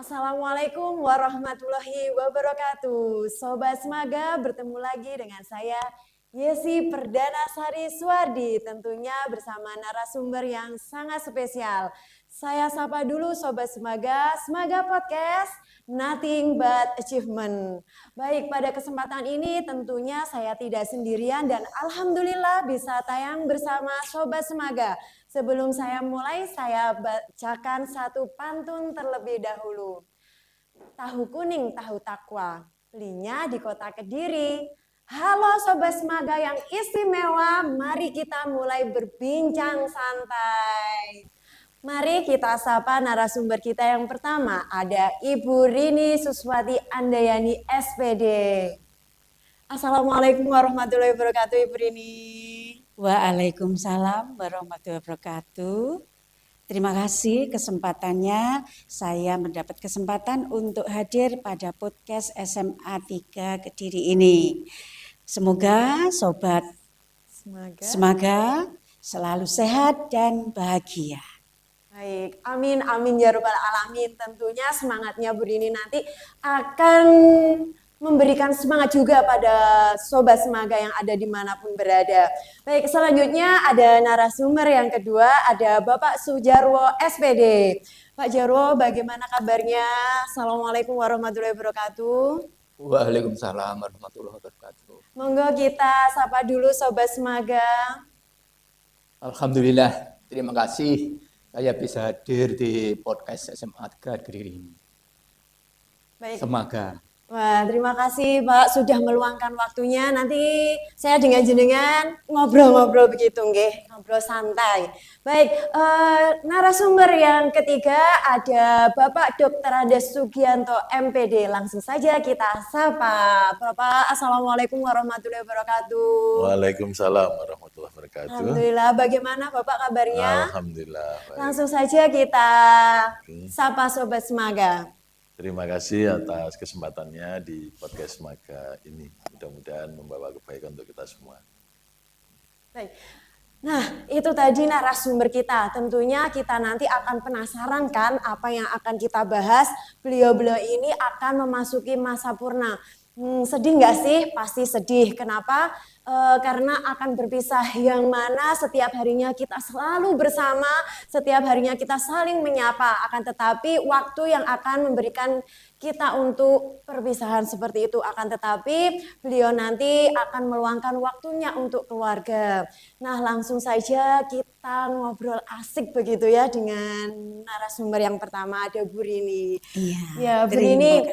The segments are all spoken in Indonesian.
Assalamualaikum warahmatullahi wabarakatuh. Sobat Semaga, bertemu lagi dengan saya Yesi Perdana Sari Suwardi, tentunya bersama narasumber yang sangat spesial. Saya sapa dulu Sobat Semaga, Semaga Podcast, Nothing but Achievement. Baik, pada kesempatan ini tentunya saya tidak sendirian dan alhamdulillah bisa tayang bersama Sobat Semaga. Sebelum saya mulai, saya bacakan satu pantun terlebih dahulu. Tahu kuning, tahu takwa, belinya di kota Kediri. Halo Sobat Semaga yang istimewa, mari kita mulai berbincang santai. Mari kita sapa narasumber kita yang pertama, ada Ibu Rini Suswati Andayani SPD. Assalamualaikum warahmatullahi wabarakatuh, Ibu Rini. Waalaikumsalam warahmatullahi wabarakatuh. Terima kasih kesempatannya. Saya mendapat kesempatan untuk hadir pada podcast SMA 3 Kediri ini. Semoga Sobat Semaga selalu sehat dan bahagia. Baik, amin, amin ya rabbal alamin. Tentunya semangatnya Bu Rini nanti akan memberikan semangat juga pada Sobat Semaga yang ada dimanapun berada. Baik, selanjutnya ada narasumber yang kedua, ada Bapak Sujarwo SPD. Pak Jarwo, bagaimana kabarnya? Assalamualaikum warahmatullahi wabarakatuh. Waalaikumsalam warahmatullahi wabarakatuh. Monggo kita sapa dulu Sobat Semaga. Alhamdulillah, terima kasih saya bisa hadir di podcast SMA 3 Kediri ini. Baik. Semaga. Wah, terima kasih Pak sudah meluangkan waktunya. Nanti saya dengan jenengan ngobrol-ngobrol begitu, nggih, ngobrol santai. Baik, narasumber yang ketiga ada Bapak Dr. Andes Sugianto MPD. Langsung saja kita sapa. Bapak, Assalamualaikum warahmatullahi wabarakatuh. Waalaikumsalam warahmatullahi wabarakatuh. Alhamdulillah, bagaimana Bapak kabarnya? Alhamdulillah. Baik. Langsung saja kita sapa Sobat Semaga. Terima kasih atas kesempatannya di podcast Semaga ini. Mudah-mudahan membawa kebaikan untuk kita semua. Baik. Nah, itu tadi narasumber kita. Tentunya kita nanti akan penasaran kan apa yang akan kita bahas. Beliau-beliau ini akan memasuki masa purna. Sedih nggak sih? Pasti sedih. Kenapa? Karena akan berpisah, yang mana setiap harinya kita selalu bersama, setiap harinya kita saling menyapa, akan tetapi waktu yang akan memberikan kita untuk perpisahan seperti itu, akan tetapi beliau nanti akan meluangkan waktunya untuk keluarga. Nah, langsung saja kita ngobrol asik begitu ya dengan narasumber yang pertama, ada Bu Rini. Iya, Bu Rini,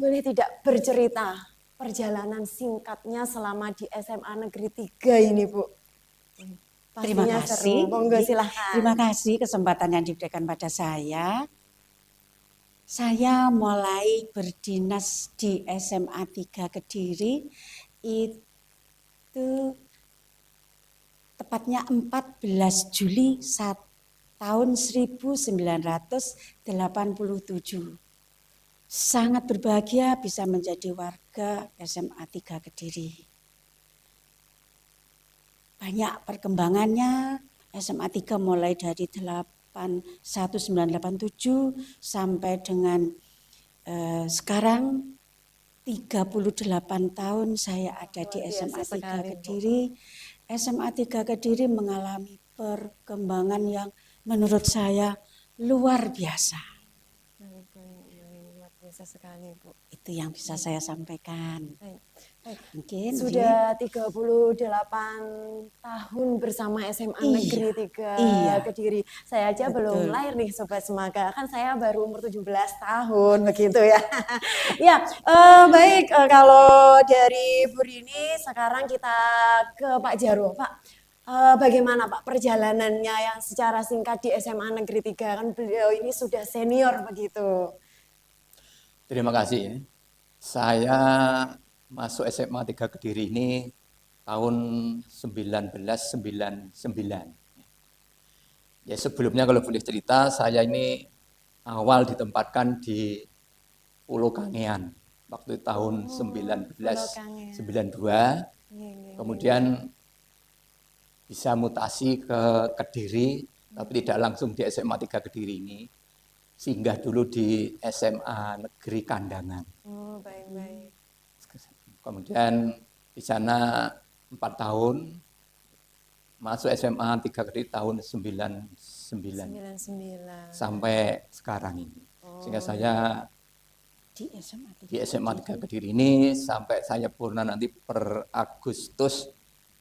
boleh tidak bercerita perjalanan singkatnya selama di SMA Negeri 3 ini, Bu? Terima kasih. Monggo silahkan. Terima kasih kesempatan yang diberikan pada saya. Saya mulai berdinas di SMA 3 Kediri itu tepatnya 14 Juli tahun 1987. Sangat berbahagia bisa menjadi warga SMA 3 Kediri. Banyak perkembangannya, SMA 3 mulai dari 1987 sampai dengan sekarang 38 tahun saya ada di SMA 3 Kediri. SMA 3 Kediri mengalami perkembangan yang menurut saya luar biasa. Sekali, Bu. Itu yang bisa saya sampaikan. Mungkin sudah 38 tahun bersama SMA Negeri 3 Kediri. Saya aja belum lahir nih Sobat Semaga. Kan saya baru umur 17 tahun begitu ya. Ya, baik, kalau dari Bu Rini sekarang kita ke Pak Jarwo. Pak, bagaimana Pak perjalanannya yang secara singkat di SMA Negeri 3? Kan beliau ini sudah senior begitu. Terima kasih. Saya masuk SMA 3 Kediri ini tahun 1999. Ya, sebelumnya kalau boleh cerita, saya ini awal ditempatkan di Pulau Kangean waktu tahun 1992. Kemudian bisa mutasi ke Kediri, tapi tidak langsung di SMA 3 Kediri ini. singgah dulu di SMA Negeri Kandangan. Oh, baik-baik. Kemudian di sana 4 tahun, masuk SMA 3 Kediri tahun 99 99. sampai sekarang ini. Sehingga saya Di SMA di SMA 3 Kediri ini sampai saya purna nanti per Agustus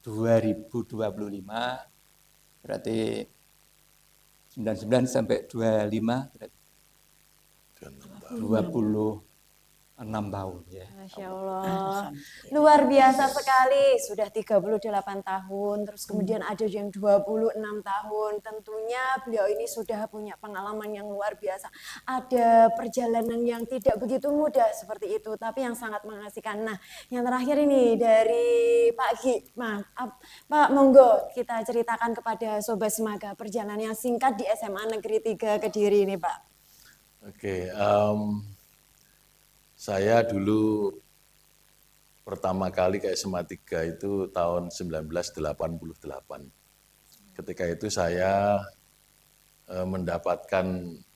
2025, berarti 99 sampai 25, berarti 26 tahun ya. Masya Allah. Alhamdulillah. Luar biasa sekali, sudah 38 tahun, terus kemudian ada yang 26 tahun. Tentunya beliau ini sudah punya pengalaman yang luar biasa. Ada perjalanan yang tidak begitu mudah seperti itu, tapi yang sangat mengasihkan. Nah, yang terakhir ini dari Pak Gi, Pak monggo kita ceritakan kepada Sobat Semaga perjalanan yang singkat di SMA Negeri 3 Kediri ini, Pak. Oke, saya dulu pertama kali ke SMA 3 itu tahun 1988. Ketika itu saya mendapatkan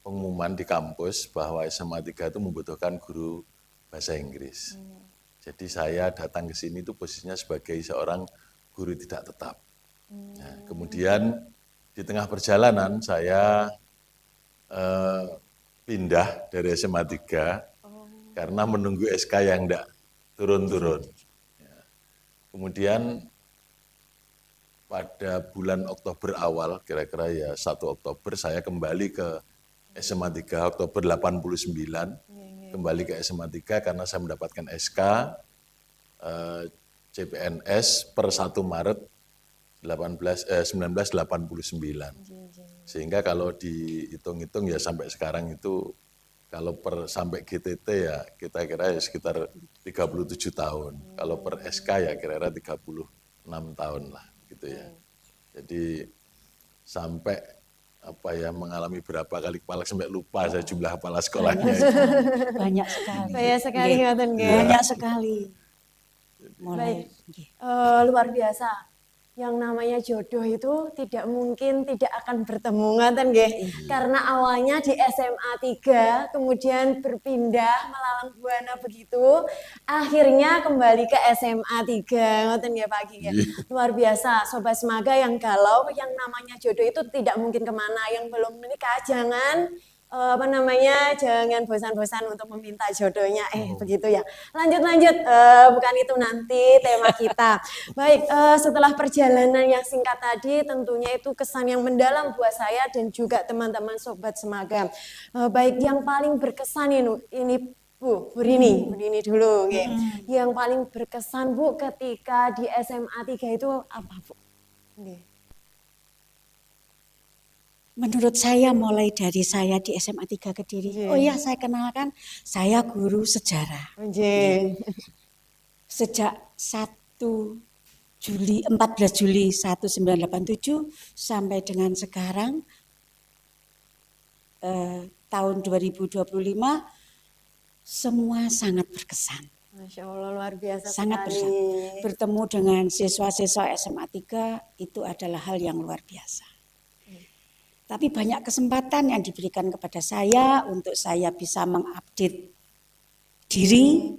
pengumuman di kampus bahwa SMA 3 itu membutuhkan guru bahasa Inggris. Jadi saya datang ke sini itu posisinya sebagai seorang guru tidak tetap. Nah, kemudian di tengah perjalanan saya pindah dari SMA 3 karena menunggu SK yang tidak turun-turun. Ya. Kemudian pada bulan Oktober awal, kira-kira ya 1 Oktober, saya kembali ke SMA 3, Oktober 89, kembali ke SMA 3 karena saya mendapatkan SK CPNS per 1 Maret 1989. Sehingga kalau dihitung-hitung ya sampai sekarang itu, kalau sampai GTT ya kita kira ya sekitar 37 tahun. Kalau per SK ya kira-kira 36 tahun lah gitu ya. Jadi sampai mengalami berapa kali kepala sampai lupa saya jumlah kepala sekolahnya itu. Banyak sekali. Banyak sekali, Nggih. ngoten nggih. Banyak sekali. Mulai. nggih. Luar biasa. Yang namanya jodoh itu tidak mungkin tidak akan bertemu, ngoten nggih. Karena awalnya di SMA 3, kemudian berpindah melalang buana begitu, akhirnya kembali ke SMA 3, ngoten nggih Pak Gi. Luar biasa, Sobat Semaga yang galau, yang namanya jodoh itu tidak mungkin kemana. Yang belum menikah jangan jangan bosan-bosan untuk meminta jodohnya, begitu ya. Lanjut, bukan itu nanti tema kita. Baik, setelah perjalanan yang singkat tadi, tentunya itu kesan yang mendalam buat saya dan juga teman-teman Sobat Semaga. Baik, yang paling berkesan ini Bu Rini dulu, okay. Yang paling berkesan Bu ketika di SMA 3 itu apa Bu? Okay. Menurut saya mulai dari saya di SMA 3 Kediri. Oh iya, saya kenalkan, saya guru sejarah. Sejak 14 Juli 1987 sampai dengan sekarang tahun 2025 semua sangat berkesan. Masya Allah, luar biasa sangat sekali. Berkesan. Bertemu dengan siswa-siswa SMA 3 itu adalah hal yang luar biasa. Tapi banyak kesempatan yang diberikan kepada saya untuk saya bisa mengupdate diri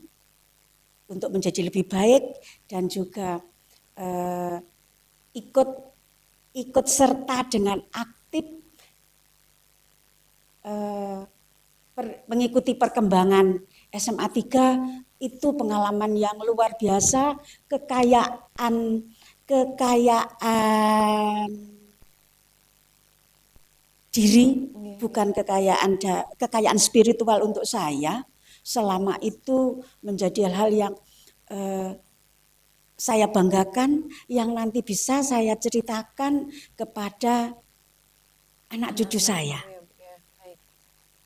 untuk menjadi lebih baik dan juga ikut serta dengan aktif mengikuti perkembangan SMA 3 itu pengalaman yang luar biasa, kekayaan diri, bukan kekayaan spiritual untuk saya. Selama itu menjadi hal yang saya banggakan, yang nanti bisa saya ceritakan kepada anak cucu saya.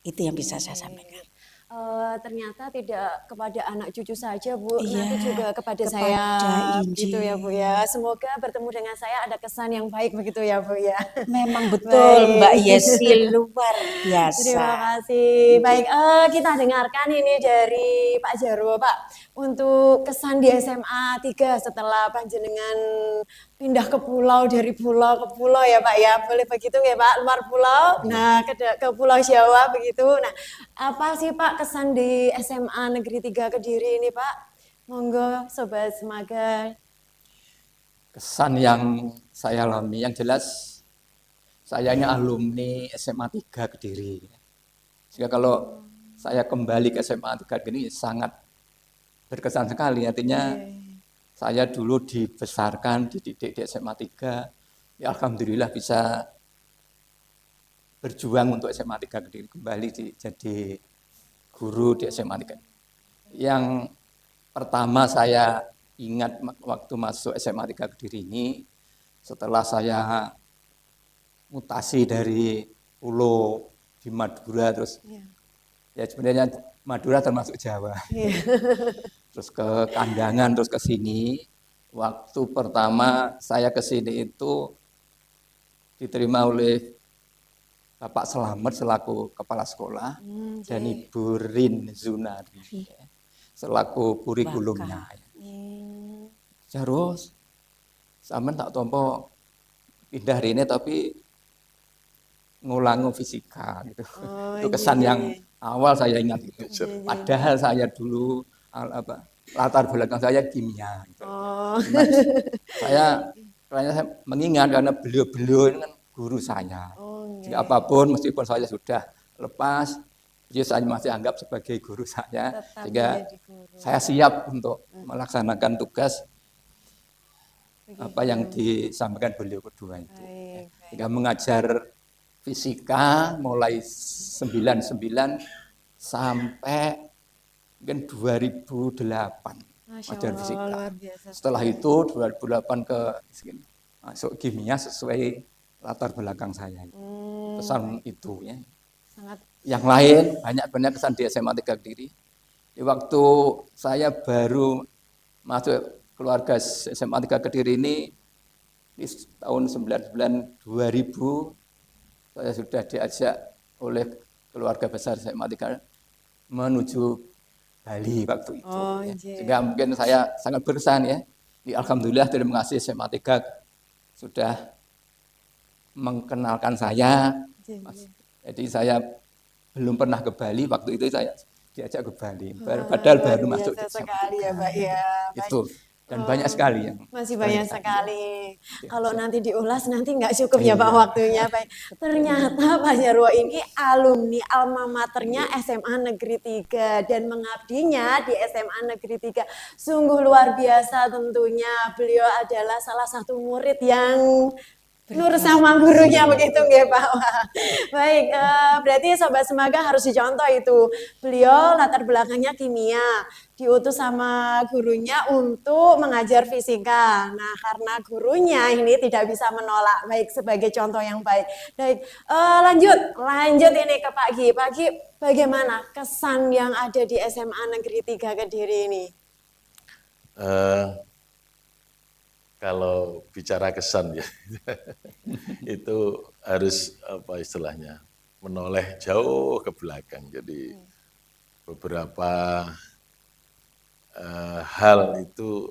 Itu yang bisa saya sampaikan. Ternyata tidak kepada anak cucu saja Bu, Iya, nanti juga kepada saya gitu ya Bu ya. Semoga bertemu dengan saya ada kesan yang baik begitu ya Bu ya. Memang betul Baik. Mbak Yesi, luar biasa. Terima kasih. Baik, kita dengarkan ini dari Pak Jarwo Pak. Untuk kesan di SMA 3 setelah panjenengan pindah ke pulau, dari pulau ke pulau ya Pak ya, boleh begitu ya Pak, luar pulau, nah ke Pulau Jawa begitu. Nah, apa sih Pak kesan di SMA Negeri 3 Kediri ini Pak? Monggo Sobat Semaga. Kesan yang saya alami, yang jelas saya ini alumni SMA 3 Kediri. Sehingga kalau saya kembali ke SMA 3 Kediri sangat berkesan sekali, artinya saya dulu dibesarkan, dididik di SMA 3, ya alhamdulillah bisa berjuang untuk SMA 3 Kediri, kembali jadi guru di SMA 3. Yang pertama saya ingat waktu masuk SMA 3 Kediri ini, setelah saya mutasi dari pulau di Madura, terus ya sebenarnya Madura termasuk Jawa. Terus ke Kandangan, terus ke sini. Waktu pertama saya ke sini itu diterima oleh Bapak Selamet selaku kepala sekolah dan Ibu Rin Zunari selaku kurikulumnya. Terus sampean tak tompo pindah ini tapi ngulangi fisika gitu. Itu kesan yang awal saya ingat itu. Padahal saya dulu latar belakang saya kimia. Gitu. Saya mengingat karena beliau-beliau ini kan guru saya. Jadi apapun meskipun saya sudah lepas, saya masih anggap sebagai guru saya. Sehingga saya siap untuk melaksanakan tugas apa yang disampaikan beliau kedua itu. Sehingga mengajar fisika mulai 99 sampai mungkin 2008 ajar fisika. Setelah itu 2008 ke masuk kimia sesuai latar belakang saya. Kesan itu ya. Yang lain banyak kesan di SMA 3 Kediri. Di waktu saya baru masuk keluarga SMA 3 Kediri ini di tahun 99 2000 saya sudah diajak oleh keluarga besar SMA 3 menuju Bali waktu itu. Sehingga mungkin saya sangat berkesan ya. Alhamdulillah terima kasih SMA 3 sudah mengenalkan saya. Jadi saya belum pernah ke Bali, waktu itu saya diajak ke Bali. Padahal baru masuk di SMA 3. Sekali ya Pak ya. Itu. Dan banyak sekali yang masih banyak sekali. Kalau nanti diulas nanti nggak cukup ya Pak waktunya Pak. Ternyata Pak Jarwo ini alumni alma maternya SMA Negeri 3 dan mengabdinya di SMA Negeri 3. Sungguh luar biasa tentunya. Beliau adalah salah satu murid yang nur sama gurunya begitu nggih Pak. Baik, berarti Sobat Semaga harus dicontoh itu. Beliau latar belakangnya kimia, diutus sama gurunya untuk mengajar fisika. Nah, karena gurunya ini tidak bisa menolak, baik sebagai contoh yang baik. Baik, lanjut ini ke Pak Gi. Pak Gi, bagaimana kesan yang ada di SMA Negeri 3 Kediri ini? Kalau bicara kesan ya, itu harus apa istilahnya, menoleh jauh ke belakang. Jadi beberapa hal itu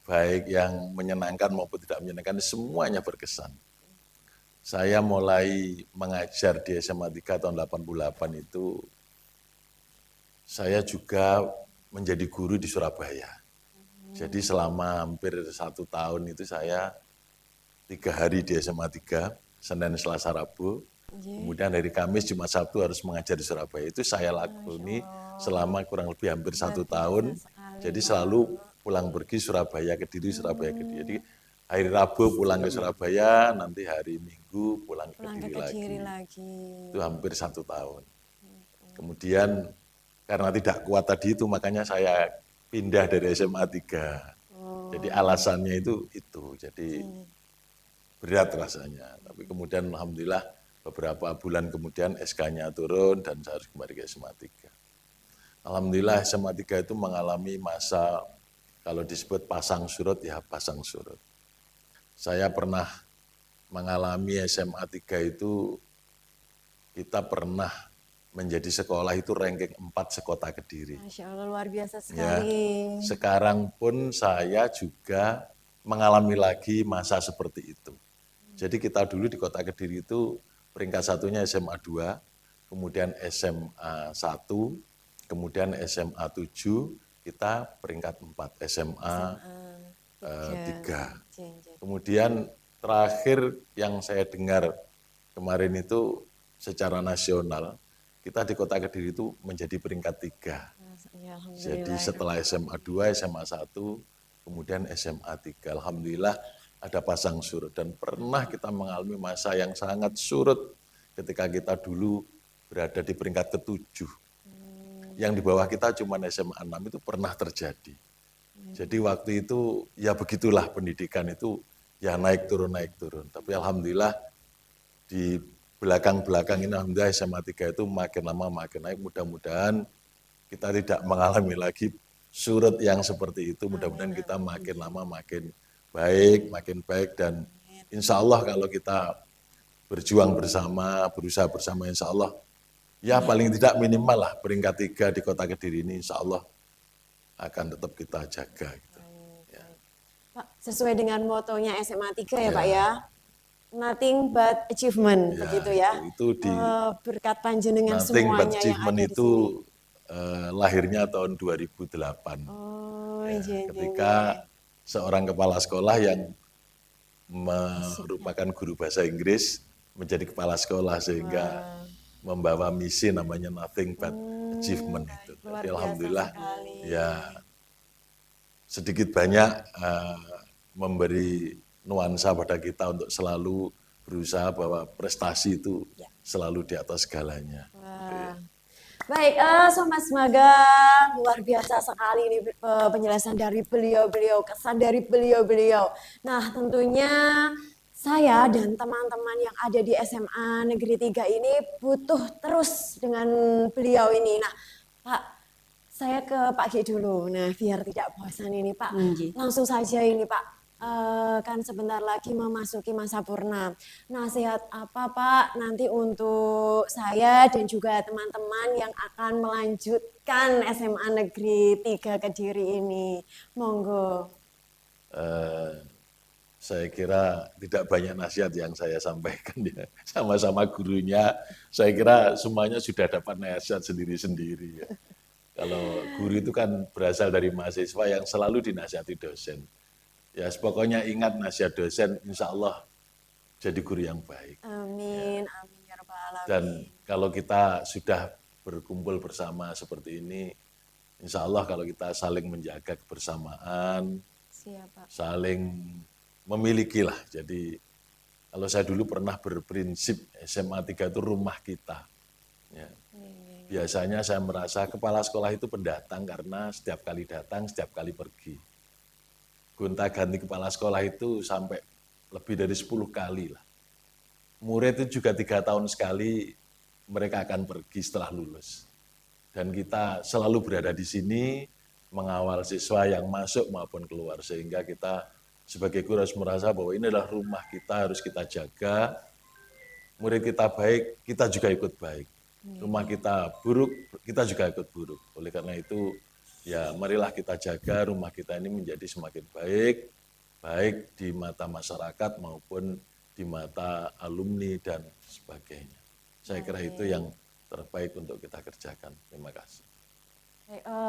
baik yang menyenangkan maupun tidak menyenangkan, semuanya berkesan. Saya mulai mengajar di SMA 3 tahun 88 itu, saya juga menjadi guru di Surabaya. Jadi selama hampir 1 tahun itu saya 3 hari di SMA 3, Senin, Selasa, Rabu. Kemudian hari Kamis, Jumat, Sabtu harus mengajar di Surabaya. Itu saya lakoni selama kurang lebih hampir 1 tahun. Jadi selalu pulang pergi Surabaya Kediri, Surabaya Kediri. Jadi hari Rabu pulang ke Surabaya, nanti hari Minggu pulang ke Kediri lagi. Itu hampir 1 tahun. Kemudian karena tidak kuat tadi itu, makanya saya pindah dari SMA 3. Jadi alasannya itu. Jadi berat rasanya. Tapi kemudian alhamdulillah beberapa bulan kemudian SK-nya turun dan saya harus kembali ke SMA 3. Alhamdulillah SMA 3 itu mengalami masa, kalau disebut pasang surut, ya pasang surut. Saya pernah mengalami SMA 3 itu, kita pernah menjadi sekolah itu ranking 4 sekota Kediri. Masya Allah, luar biasa sekali. Ya, sekarang pun saya juga mengalami lagi masa seperti itu. Jadi kita dulu di Kota Kediri itu peringkat satunya SMA 2, kemudian SMA 1, kemudian SMA 7, kita peringkat 4, SMA 3. Kemudian terakhir yang saya dengar kemarin itu secara nasional, kita di Kota Kediri itu menjadi peringkat 3. Jadi setelah SMA 2, SMA 1, kemudian SMA 3. Alhamdulillah ada pasang surut. Dan pernah kita mengalami masa yang sangat surut ketika kita dulu berada di peringkat ke-7. Yang di bawah kita cuma SMA 6 itu pernah terjadi. Jadi waktu itu ya begitulah pendidikan itu ya naik turun. Tapi alhamdulillah di belakang-belakang ini alhamdulillah SMA 3 itu makin lama makin naik. Mudah-mudahan kita tidak mengalami lagi surut yang seperti itu. Mudah-mudahan kita makin lama makin baik dan insya Allah kalau kita berjuang bersama, berusaha bersama insya Allah, ya paling tidak minimal lah peringkat 3 di Kota Kediri ini insya Allah akan tetap kita jaga. Gitu. Ya. Pak, sesuai dengan motonya SMA 3 ya Pak ya, nothing but achievement, begitu ya. Itu di berkat panjenengan nothing semuanya but achievement yang ada itu lahirnya tahun 2008. Ketika seorang kepala sekolah yang merupakan guru bahasa Inggris menjadi kepala sekolah sehingga membawa misi namanya nothing but achievement itu. Jadi alhamdulillah ya sedikit banyak memberi nuansa pada kita untuk selalu berusaha bahwa prestasi itu selalu di atas segalanya. Baik, Sobat Semaga, luar biasa sekali ini penjelasan dari beliau-beliau, kesan dari beliau-beliau. Nah, tentunya saya dan teman-teman yang ada di SMA Negeri 3 ini butuh terus dengan beliau ini. Nah, Pak, saya ke Pak Gi dulu. Nah, biar tidak bosan ini, Pak. Langsung saja ini, Pak. Kan sebentar lagi memasuki masa purna. Nasihat apa Pak nanti untuk saya dan juga teman-teman yang akan melanjutkan SMA Negeri 3 Kediri ini? Monggo. Saya kira tidak banyak nasihat yang saya sampaikan ya. Sama-sama gurunya, saya kira semuanya sudah dapat nasihat sendiri-sendiri. Ya. Kalau guru itu kan berasal dari mahasiswa yang selalu dinasihati dosen. Ya, pokoknya ingat nasihat dosen, insya Allah jadi guru yang baik. Amin, amin ya rabbal alamin. Dan kalau kita sudah berkumpul bersama seperti ini, insya Allah kalau kita saling menjaga kebersamaan, saling memiliki lah. Jadi kalau saya dulu pernah berprinsip SMA 3 itu rumah kita. Ya. Biasanya saya merasa kepala sekolah itu pendatang karena setiap kali datang, setiap kali pergi. Gonta-ganti kepala sekolah itu sampai lebih dari 10 kali lah. Murid itu juga 3 tahun sekali mereka akan pergi setelah lulus. Dan kita selalu berada di sini mengawal siswa yang masuk maupun keluar. Sehingga kita sebagai guru harus merasa bahwa ini adalah rumah kita, harus kita jaga. Murid kita baik, kita juga ikut baik. Rumah kita buruk, kita juga ikut buruk. Oleh karena itu, ya marilah kita jaga rumah kita ini menjadi semakin baik, baik di mata masyarakat maupun di mata alumni dan sebagainya. Saya kira itu yang terbaik untuk kita kerjakan. Terima kasih.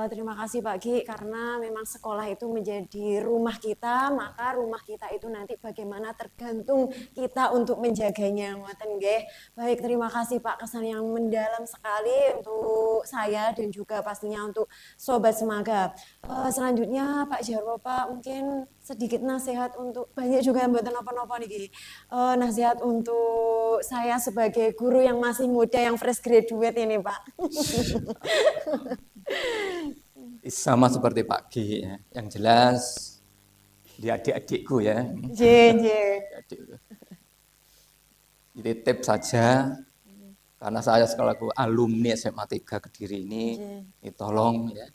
Terima kasih Pak Gi, karena memang sekolah itu menjadi rumah kita, maka rumah kita itu nanti bagaimana tergantung kita untuk menjaganya. Baik, terima kasih Pak, kesan yang mendalam sekali untuk saya dan juga pastinya untuk Sobat Semaga. Selanjutnya Pak Jarwo, Pak, mungkin sedikit nasihat untuk, banyak juga yang mboten napa-napa nih, nasihat untuk saya sebagai guru yang masih muda, yang fresh graduate ini Pak. Sama seperti Pak Gi ya. Yang jelas di adik-adikku ya. Jadi tips saja, karena saya selaku alumni SMA 3 Kediri ini tolong ya,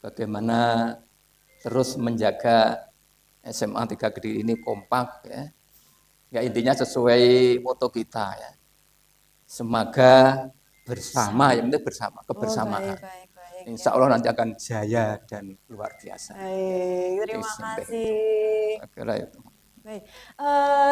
bagaimana terus menjaga SMA 3 Kediri ini kompak ya. Ya intinya sesuai moto kita ya. Semoga bersama, yang penting bersama, kebersamaan. Baik. insya Allah nanti akan jaya dan luar biasa. Baik, terima Sampai kasih. Saya kira itu. Baik,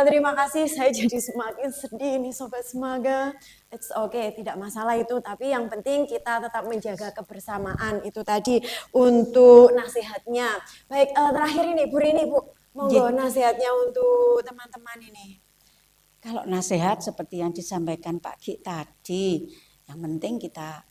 terima kasih. Saya jadi semakin sedih nih Sobat Semaga. It's okay, tidak masalah itu. Tapi yang penting kita tetap menjaga kebersamaan itu tadi untuk nasihatnya. Baik, terakhir ini Bu Rini, Bu. Monggo nasihatnya untuk teman-teman ini. Kalau nasihat seperti yang disampaikan Pak Ki tadi, yang penting kita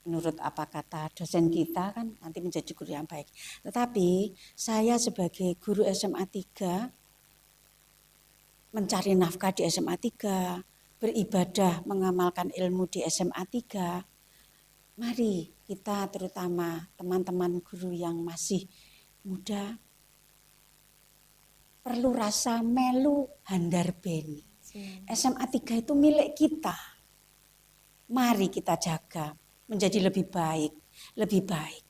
menurut apa kata dosen kita kan nanti menjadi guru yang baik. Tetapi saya sebagai guru SMA 3 mencari nafkah di SMA 3, beribadah mengamalkan ilmu di SMA 3. Mari kita terutama teman-teman guru yang masih muda perlu rasa melu handar beni. SMA 3 itu milik kita. Mari kita jaga menjadi lebih baik, lebih baik.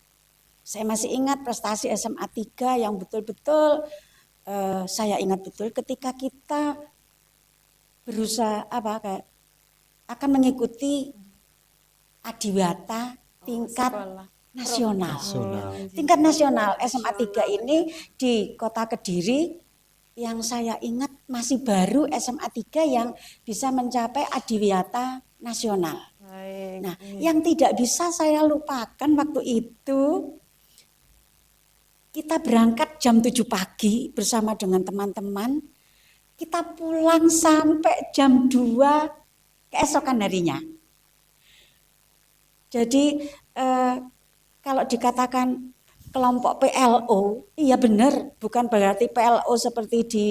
Saya masih ingat prestasi SMA 3 yang betul-betul saya ingat betul ketika kita berusaha akan mengikuti adiwata tingkat nasional. Tingkat nasional SMA 3 ini di Kota Kediri yang saya ingat masih baru SMA 3 yang bisa mencapai adiwata nasional. Nah, yang tidak bisa saya lupakan waktu itu kita berangkat jam 7 pagi bersama dengan teman-teman. Kita pulang sampai jam 2 keesokan harinya. Jadi kalau dikatakan kelompok PLO, iya benar, bukan berarti PLO seperti di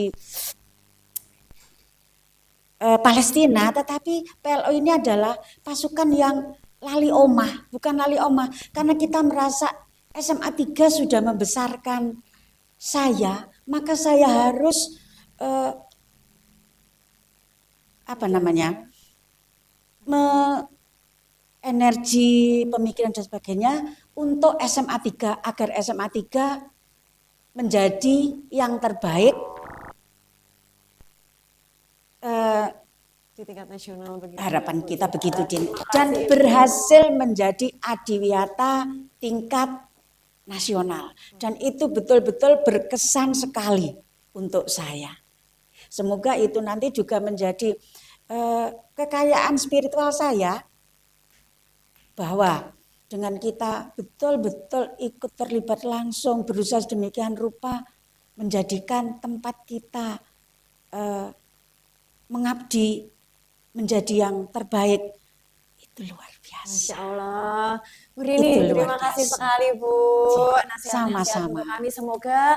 Palestina, tetapi PLO ini adalah pasukan yang lali omah, bukan lali omah, karena kita merasa SMA 3 sudah membesarkan saya, maka saya harus energi pemikiran dan sebagainya untuk SMA 3 agar SMA 3 menjadi yang terbaik di tingkat nasional begitu. Harapan kita begitu dan berhasil menjadi adiwiyata tingkat nasional dan itu betul-betul berkesan sekali untuk saya. Semoga itu nanti juga menjadi kekayaan spiritual saya bahwa dengan kita betul-betul ikut terlibat langsung berusaha sedemikian rupa menjadikan tempat kita mengabdi menjadi yang terbaik itu luar biasa. Masya Allah, Bu Rini, terima kasih sekali Bu. Nasihat-nasihat untuk kami. Semoga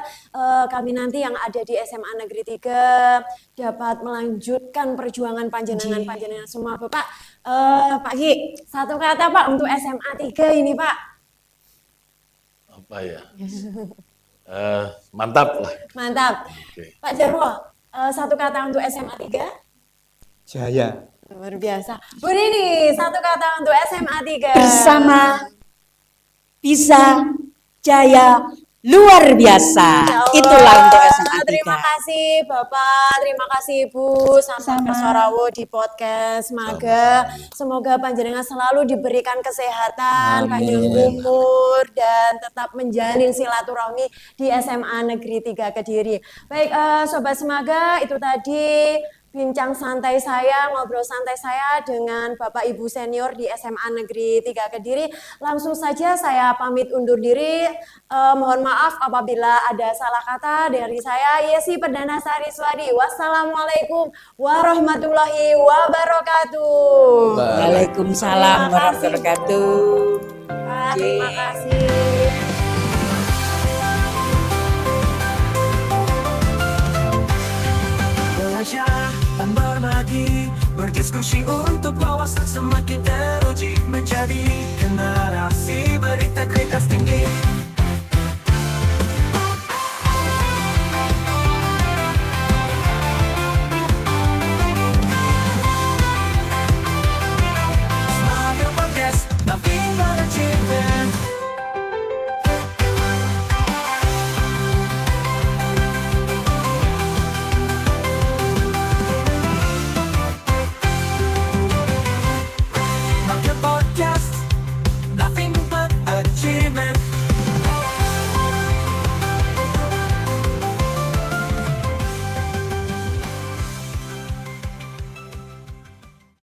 kami nanti yang ada di SMA Negeri 3 dapat melanjutkan perjuangan panjenengan semua. Bapak, Pak Ki, satu kata Pak untuk SMA 3 ini Pak. Apa ya? Mantap lah. Mantap. Oke. Pak Jarwo, satu kata untuk SMA 3. Jaya. Luar biasa. Bu Rini, satu kata untuk SMA 3. Bersama bisa jaya luar biasa. Itulah untuk SMA 3. Terima kasih Bapak, terima kasih Ibu sampai Sarawo di podcast Maga. Semoga panjenengan selalu diberikan kesehatan, panjang umur dan tetap menjalin silaturahmi di SMA Negeri 3 Kediri. Baik, Sobat Semaga, itu tadi bincang santai saya, ngobrol santai saya dengan Bapak Ibu senior di SMA Negeri 3 Kediri. Langsung saja saya pamit undur diri. Mohon maaf apabila ada salah kata dari saya, Yesi Perdana Sari Swadi. Wassalamualaikum warahmatullahi wabarakatuh. Waalaikumsalam warahmatullahi wabarakatuh. Terima kasih. Dan berbagi, berdiskusi untuk wawasan semakin teruji menjadi kenal.